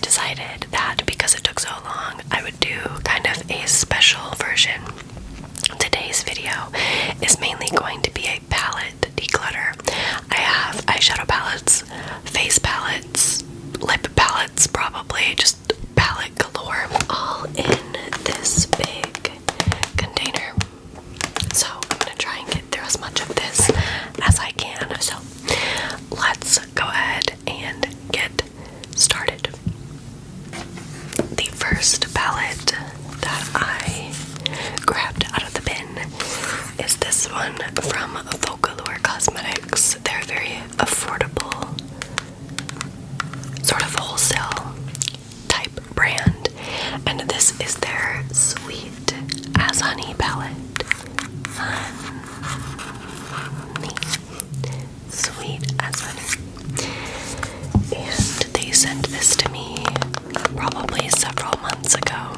decided that because it took so long, I would do kind of a special version. Today's video is mainly going to be a palette declutter. I have eyeshadow palettes, face palettes, lip palettes, probably just palette galore, all in this big container. So I'm gonna try and get through as much of this as I can. So let's go ahead and get started. The first palette that I grabbed out of the bin is this one from Folklore Cosmetics. They're very affordable, sort of wholesale type brand, and this is their Sweet as Honey palette. Sweet as honey. And they sent this to me probably several months ago.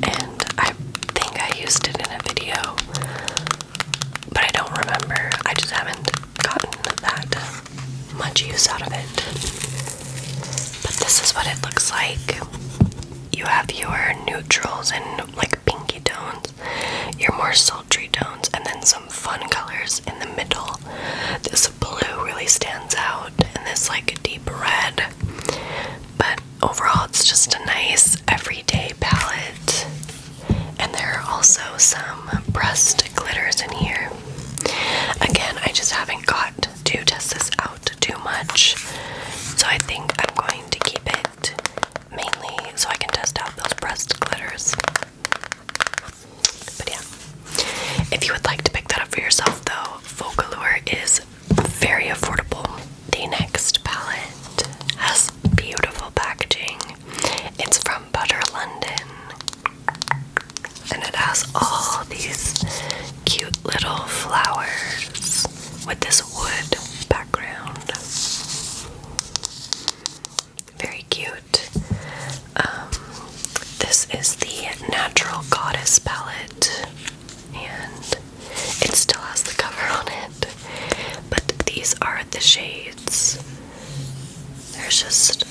And I think I used it in a video, but I don't remember. I just haven't gotten that much use out of it. But this is what it looks like. You have your neutrals and like pinky tones, your more sultry tones, and then some fun colors in the middle. This blue really stands out, and this like deep red. But overall, it's just a nice everyday palette. And there are also some pressed glitters in here. Again, I just haven't got to test this out too much, so I think I'm going to keep it mainly so I can test out those pressed glitters. But yeah, if you would like to pick that up for yourself though, Folklore is very affordable. The next palette has beautiful packaging. It's from Butter London, and it has all these cute little flowers with this wood background. Very cute. This is the Natural Goddess palette, and it still has the cover on it, but these are the shades. There's just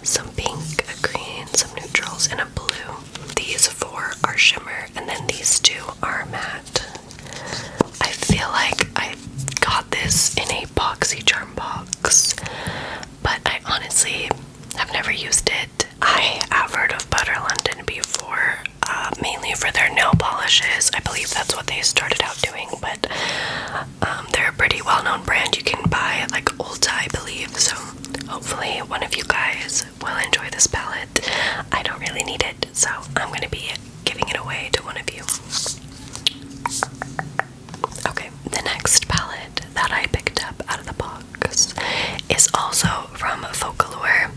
some pink, a green, some neutrals, and a blue. These four are shimmer, and then these two are matte. I feel like I got this in a BoxyCharm box, but I honestly have never used it. I have heard of Butter London before, mainly for their nail polishes. I believe that's what they started out doing, but they're a pretty well-known brand. You can buy at like Ulta, I believe, so hopefully one of you guys will enjoy this palette. I don't really need it, so I'm going to be giving it away to one of you. Okay, the next palette that I picked up out of the box is also from Folklore.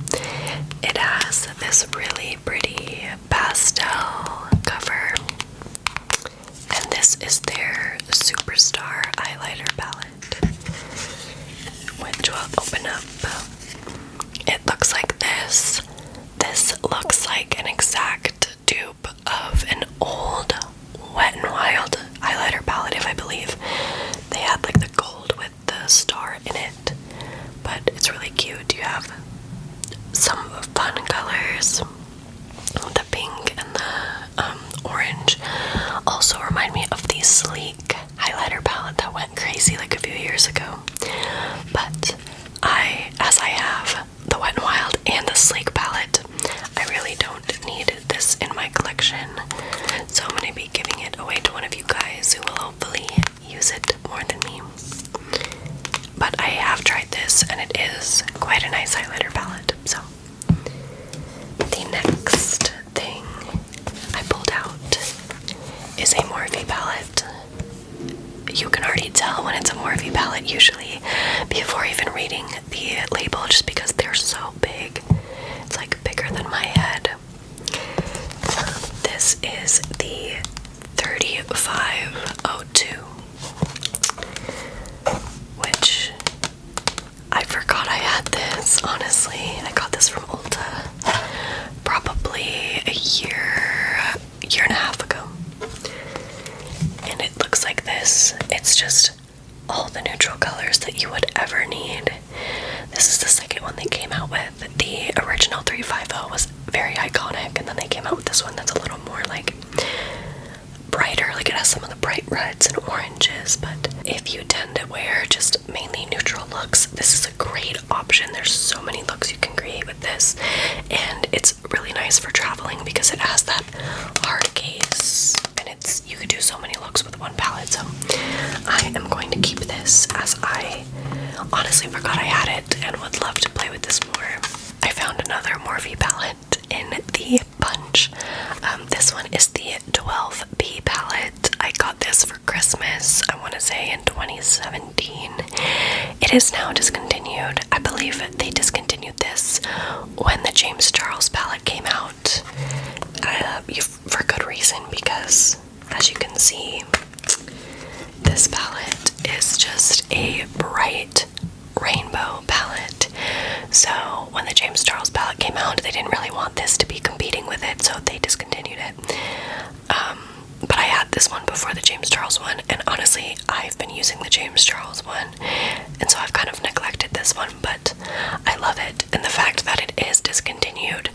It has this really pretty pastel cover, and this is their Superstar highlighter palette, which will open up. It looks like this. This looks like an exact dupe of an old Wet n Wild highlighter palette, if I believe. They had like the gold with the star in it, but it's really cute. You have some fun colors. The pink and the orange also remind me of the Sleek highlighter palette that went crazy like a few years ago. But as I have the Wet n Wild and the Sleek palette, I really don't need this in my collection. So I'm going to be giving it away to one of you guys who will hopefully use it more than me. But I have tried this, and it is quite a nice highlighter palette. So the next thing I pulled out is a Morphe palette. You can already tell when it's a Morphe palette usually before even reading the label, just because they're so big. It's like bigger than my head. This is the 3502, which I forgot I had this, honestly. I got this from Ulta probably a year and a half ago. And it looks like this. It's just all the neutral colors that you would ever need. This is the second one they came out with. The reds and oranges, but if you tend to wear just mainly neutral looks, this is a great option. There's so many looks you can create with this, and it's really nice for traveling because it has that hard case, and you could do so many looks with one palette. So I am going to keep this, as I honestly forgot I had it and would love to play with this more. I found another Morphe palette in the bunch. This one is the 12B palette. I got this for Christmas, I want to say in 2017. It is now discontinued. I believe they discontinued this when the James Charles palette came out. For good reason, because as you can see, this palette is just a bright rainbow palette. So when the James Charles palette came out, they didn't really want this to be competing with it, so they discontinued it. But I had this one before the James Charles one, and honestly, I've been using the James Charles one, and so I've kind of neglected this one, but I love it. And the fact that it is discontinued,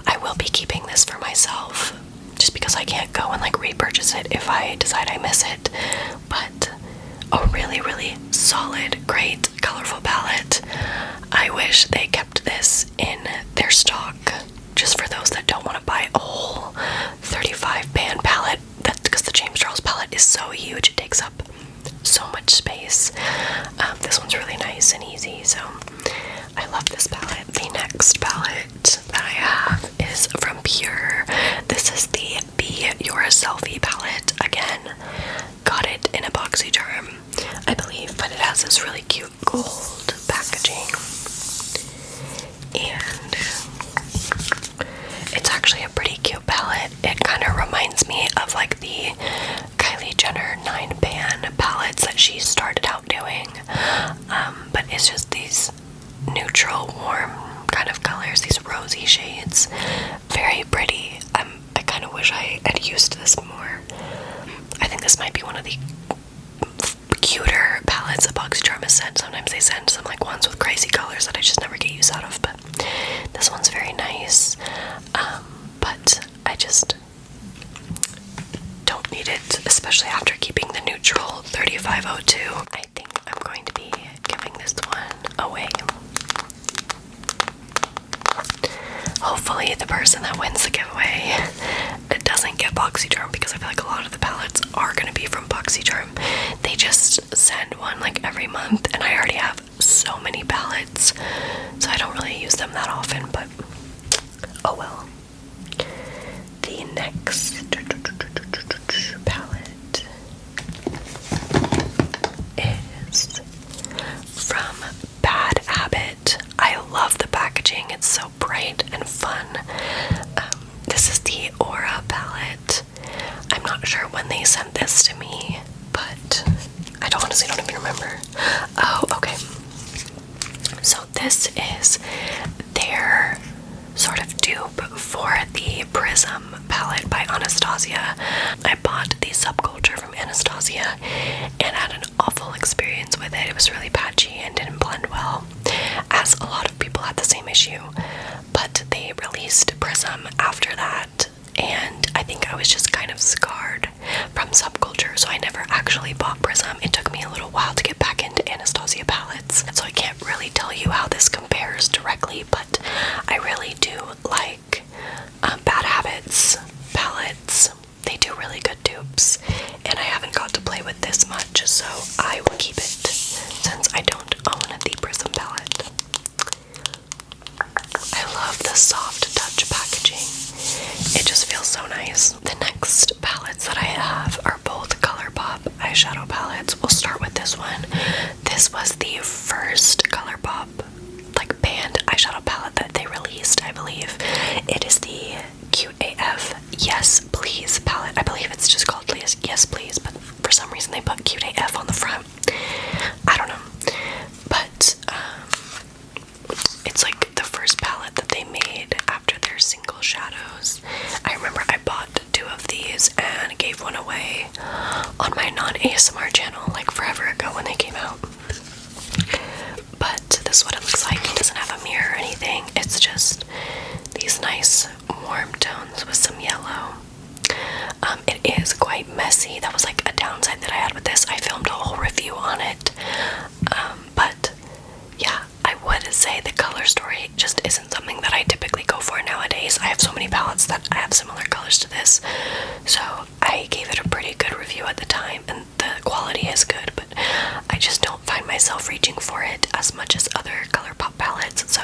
I will be keeping this for myself, just because I can't go and like repurchase it if I decide I miss it. But a really, really solid, great, colorful palette. I wish they kept this in their stock, just for those that don't want to buy a whole 35 pan palette. That's because the James Charles palette is so huge, it takes up so much space. This one's really nice and easy, so I love this palette. The next palette that I have is from Pure. This is the Be Your Selfie palette. Again, got it in a boxy charm, I believe, but it has this really cute gold packaging, and it's actually a pretty cute palette. It kind of reminds me of like the Kylie Jenner 9-pan palettes that she started out doing, but it's just these neutral, warm kind of colors, these rosy shades. Very pretty. I kind of wish I had used this more. I think this might be one of the cuter palettes that Boxy Charm has sent. Sometimes they send some like ones with crazy colors that I just never get use out of, but this one's very nice. But I just don't need it, especially after keeping the neutral 3502. I think I'm going to be giving this one away. Hopefully the person that wins the giveaway doesn't get BoxyCharm, because I feel like a lot of the palettes are going to be from BoxyCharm. They just send one like every month, and I already have so many palettes, so I don't really use them that often, but oh well. The next palette is from Bad Habit. I love the packaging, it's so bright and fun. This is the Aurora Palette. I'm not sure when they sent this to me, but I honestly don't even remember. Oh, okay. So this is their sort of dupe for the Prism palette by Anastasia. I bought the Subculture from Anastasia and had an awful experience with it. It was really patchy and didn't blend well, as a lot of people had the same issue. But they released Prism after that, and I think I was just kind of scarred from Subculture, so I never actually bought Prism. It took me a little while to get back into Anastasia palettes, so I can't really tell you how this compares directly, but I really do like Bad Habits palettes. They do really good dupes, and I haven't got to play with this much, so I will keep it since I don't own the Prism palette. I love the soft touch packaging. It just feels so nice. The next palettes that I have are both ColourPop eyeshadow palettes. We'll start with this one. This was the first ColourPop like band eyeshadow palette that they released, I believe. It is the Cute AF Yes Please palette. I believe it's just called Yes Please, but for some reason they put Cute AF on the front. I don't know. But it's like the first palette that they made after their single shadows. I remember I bought 2 of these and gave one away on my non-ASMR channel like forever ago when they came out. But this is what it looks like. It doesn't have a mirror or anything. It's just these nice warm tones with some yellow. It is quite messy. That was like a downside that I story just isn't something that I typically go for nowadays. I have so many palettes that I have similar colors to this, so I gave it a pretty good review at the time, and the quality is good, but I just don't find myself reaching for it as much as other ColourPop palettes, so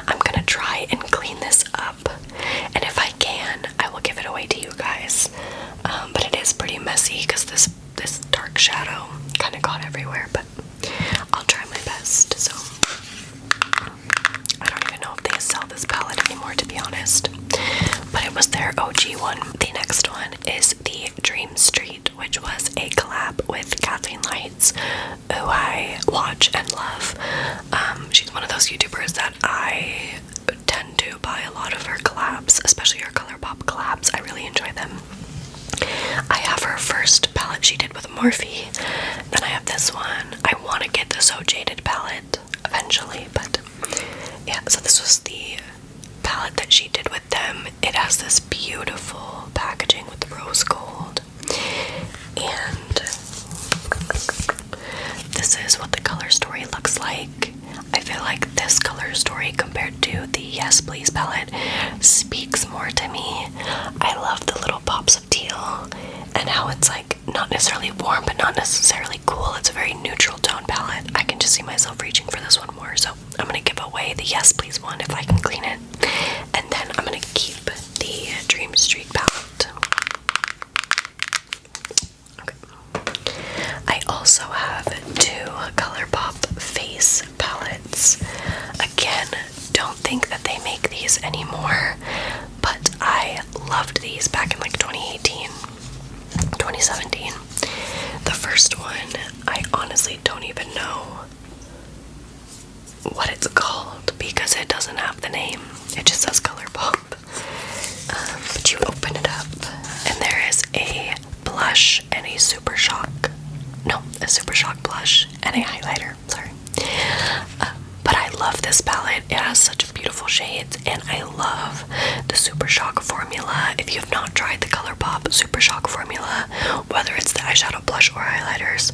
I'm gonna try and clean this up, and if I can, I will give it away to you guys. But it is pretty messy because this dark shadow kind of got everywhere, but I'll try my best. So I don't even know if they sell this palette anymore, to be honest, but it was their OG one. The next one is the Dream Street, which was a collab with Kathleen Lights, who I watch and love. She's one of those YouTubers that I tend to buy a lot of her collabs, especially her ColourPop collabs. I really enjoy them. I have her first palette she did with Morphe, then I have this one. I want to get the So Jaded palette eventually, but yeah, so this was the palette that she did with them. It has this beautiful packaging with rose gold, and this is what the color story looks like. I feel like this color story compared to the Yes Please palette speaks more to me. I love the little pops of teal and how it's like not necessarily warm but not necessarily cool. It's a very neutral tone palette. I can just see myself reaching for this one more, so I'm going to give away the Yes Please one if I can clean it, and then I'm going to keep the Dream Street palette. Okay. I also have two ColourPop face palettes. Again, don't think that they make these anymore, but I loved these back in like 2018, 2017. The first one, I honestly don't even know what it's called because it doesn't have the name. It just says ColourPop. But you open it up and there is a blush and a Super Shock. No, a Super Shock blush and a highlighter. Sorry. But I love this palette. It has such beautiful shades, and I love the Super Shock formula. If you've not tried the ColourPop Super Shock formula, whether it's the eyeshadow, blush, or highlighters,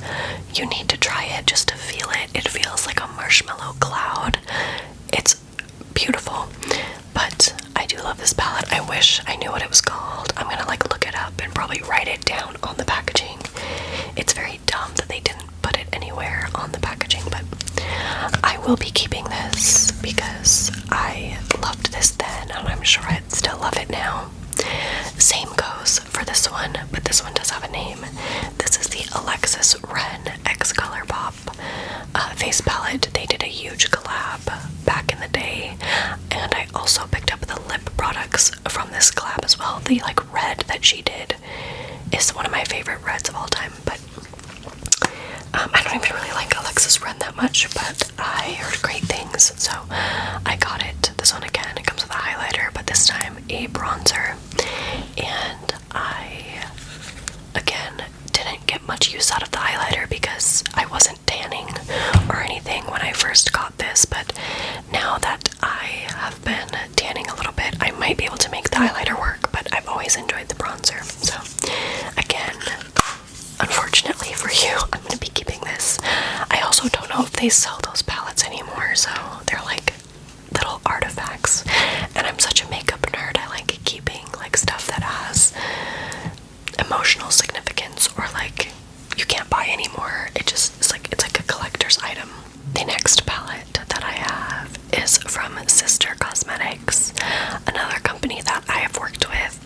you need to try it just to feel it. It feels like a marshmallow cloud. It's beautiful, but I do love this palette. I wish I knew what it was called. I'm gonna like look it up and probably write it down on the packaging. It's very dumb that they didn't put it anywhere on the packaging, but I will be keeping this because I loved this then, and I'm sure I'd still love it now. Same goes for this one, but this one does have a name. This is the Alexis Ren X ColourPop face palette. They did a huge collab back in the day, and I also picked up the lip products from this collab as well. The like red that she did is one of my favorite reds of all time, but I don't even really like Alexis Ren that much, but I heard great things, so I got it. This one again, it comes with a highlighter, but this time a bronzer, and I, again, didn't get much use out of the highlighter because I wasn't tanning or anything when I first got this, but now that I have been tanning a little bit, I might be able to make the highlighter work, but I've always enjoyed the bronzer, so again, unfortunately for you, I'm going to be keeping this. I also don't know if they sell those palettes anymore, so they're like little artifacts, and I'm such a makeup nerd. I like keeping like stuff that has emotional significance or like you can't buy anymore. It's like a collector's item. The next palette that I have is from Sister Cosmetics, another company that I have worked with,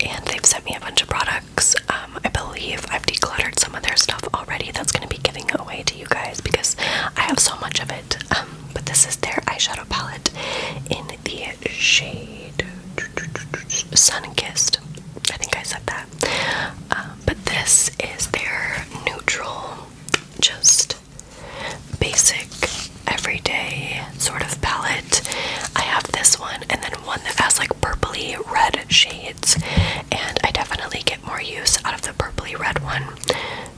and they've sent me a bunch of products. I believe I've decluttered some of their stuff already. That's going to be giving away to you guys because I have so much of it. But this is their eyeshadow palette in the shade Sun-Kissed. I think I said that. But this is their neutral, just basic, everyday sort of palette. I have this one and then one that has like purpley red shades, and I definitely get more use out of the purpley red one,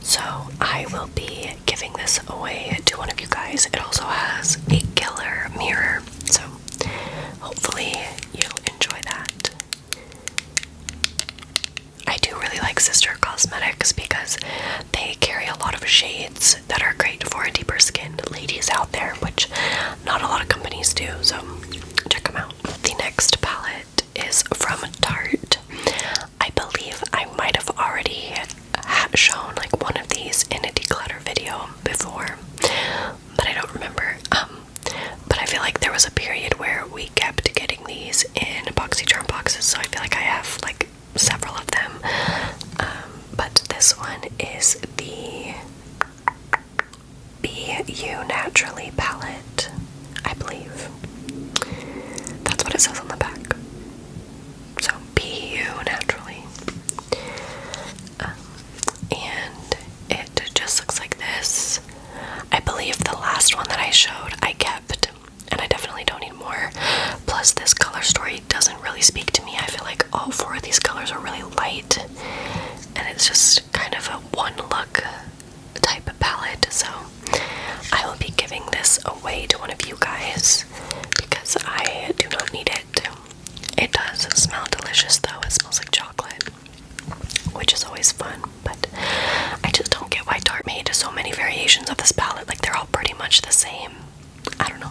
so I will be giving this away to one of you guys. It also has a killer mirror, so hopefully you'll enjoy that. I do really like Sister Cosmetics because they carry a lot of shades that are great for deeper skinned ladies out there, which not a lot of companies do, so check them out. The next palette is from Tarte. I believe I might have already shown like one of these in a declutter video before, but I don't remember. But I feel like there was a period where we kept getting these in BoxyCharm boxes, so I feel like I have like several of them. But this one is the Be You Naturally palette, I believe. That's what it says on the back. So, Be You Naturally. And it just looks like this. I believe the last one that I showed I kept, and I definitely don't need more. Plus, this color story doesn't really speak to me. I feel like all four of these colors are really light, and it's just kind of a one look type of palette. So I will be giving this away to one of you guys because I do not need it. It does smell delicious though. It smells like chocolate, which is always fun, but I just don't get why Tarte made so many variations of this palette. Like, they're all pretty much the same. I don't know.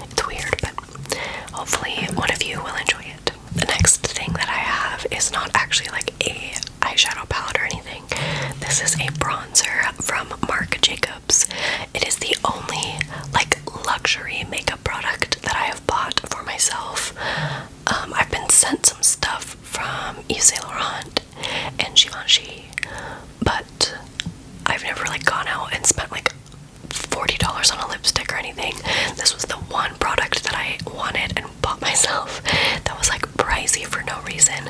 It's weird, but hopefully one of you will enjoy it. The next thing that I have is not actually like a eyeshadow palette or anything. This is a bronzer from Marc Jacobs. It is the only like luxury makeup product that I have bought for myself. I've been sent some stuff from Yves Saint Laurent and Givenchy, but I've never like gone out and spent like $40 on a lipstick or anything. This was the one product that I wanted and bought myself that was like pricey for no reason.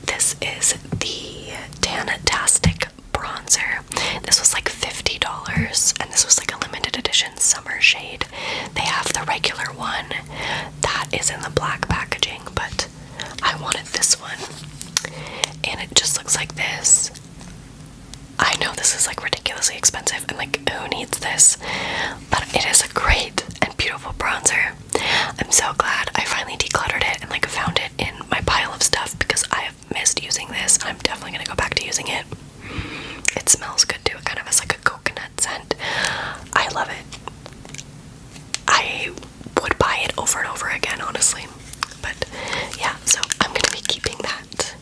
This is the Tan-tastic bronzer. This was like $50, and this was like a limited edition summer shade. They have the regular one that is in the black packaging, but I wanted this one, and it just looks like this. I know this is like ridiculously expensive, and like, who needs this? But it is a great and beautiful bronzer. I'm so glad I finally decluttered it and like found it in my pile of stuff because I have missed using this, and I'm definitely gonna go back to using it. It smells good too. It kind of has like a coconut scent. I love it. I would buy it over and over again, honestly. But yeah, so I'm gonna be keeping that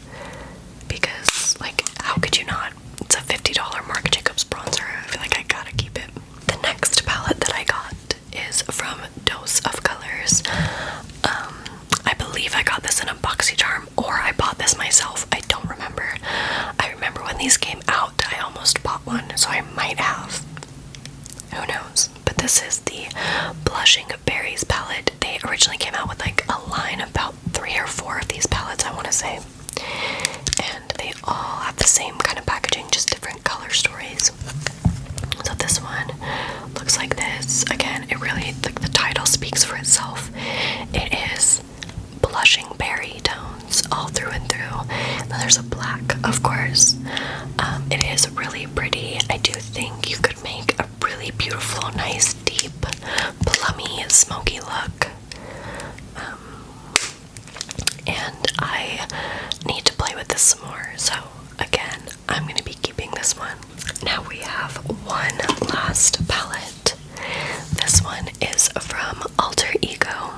because, like, how could you not? It's a $50 Marc Jacobs bronzer. I feel like I gotta keep it. The next palette that I got is from Dose of Colors. I believe I got this in a BoxyCharm, or I bought this myself. I don't remember. I remember when these came out, I almost bought one, so I might have. Who knows? But this is the Blushing Berries palette. They originally came out with like a line of about 3 or 4 of these palettes, I want to say. And they all have the same kind of packaging, just different color stories. So this one looks like this. Again, it really, like, the title speaks for itself. It is blushing berry tones all through and through. Then there's a black, of course. It is really pretty. I do think you could make a really beautiful, nice, deep, plummy, smoky look. And I need to play with this some more. So again, I'm going to be keeping this one. Now we have one last palette. This one is from Alter Ego.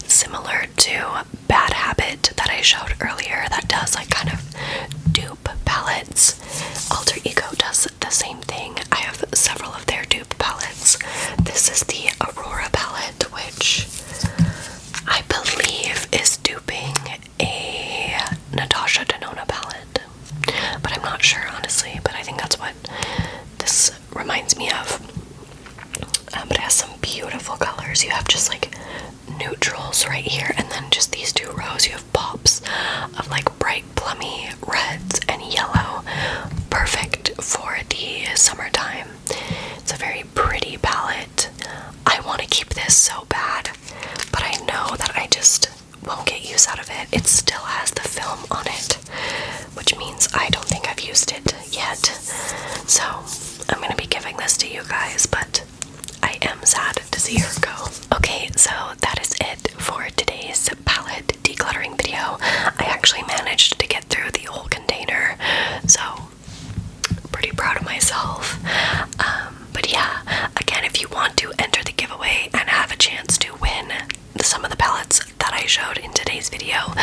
Similar to Bad Habit that I showed earlier that does like kind of dupe palettes. Alter Ego does the same thing. I have several of their dupe palettes. This is the Aurora Palette, which I believe is duping a Natasha Denona palette. But I'm not sure, honestly, but I think that's what this reminds me of. But it has some beautiful colors. You have just like neutrals right here, and then just these 2 rows you have pops of like bright plummy reds and yellow. Perfect for the summertime. It's a very pretty palette. I want to keep this so bad, but I know that I just won't get use out of it. It still has the film on it, which means I don't think I've used it yet. So I'm going to be giving this to you guys, but I am sad to see her go. Okay, so that is it for today's palette decluttering video. I actually managed to get through the whole container today's video.